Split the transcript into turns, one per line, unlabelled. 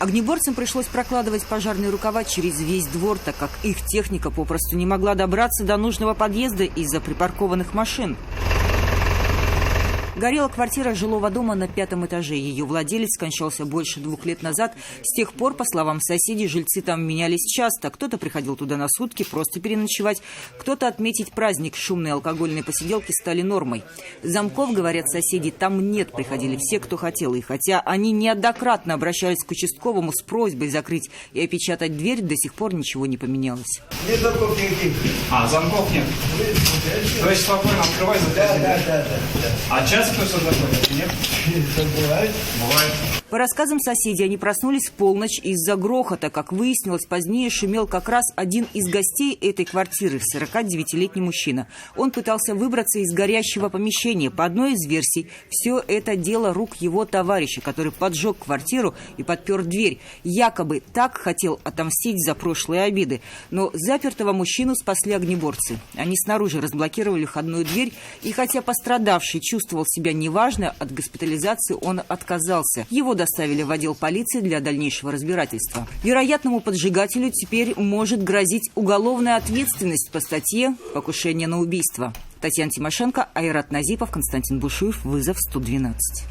Огнеборцам пришлось прокладывать пожарные рукава через весь двор, так как их техника попросту не могла добраться до нужного подъезда из-за припаркованных машин. Горела квартира жилого дома на 5-м этаже. Ее владелец скончался больше 2 лет назад. С тех пор, по словам соседей, жильцы там менялись часто. Кто-то приходил туда на сутки, просто переночевать. Кто-то отметить праздник. Шумные алкогольные посиделки стали нормой. Замков, говорят соседи, там нет. Приходили все, кто хотел. И хотя они неоднократно обращались к участковому с просьбой закрыть и опечатать дверь, до сих пор ничего не поменялось.
Нет замков никаких.
Замков нет. То есть спокойно открывай, закрывай.
Да.
А часто кто-то заходит, нет?
Бывает.
По рассказам соседей, они проснулись в полночь из-за грохота. Как выяснилось, позднее шумел как раз один из гостей этой квартиры, 49-летний мужчина. Он пытался выбраться из горящего помещения. По одной из версий, все это дело рук его товарища, который поджег квартиру и подпер дверь. Якобы так хотел отомстить за прошлые обиды. Но запертого мужчину спасли огнеборцы. Они снаружи разблокировали входную дверь, и хотя пострадавший чувствовал себя неважно, от госпитализации он отказался. Его доставили в отдел полиции для дальнейшего разбирательства. Вероятному поджигателю теперь может грозить уголовная ответственность по статье «Покушение на убийство». Татьяна Тимошенко, Айрат Назипов, Константин Бушуев. Вызов 112.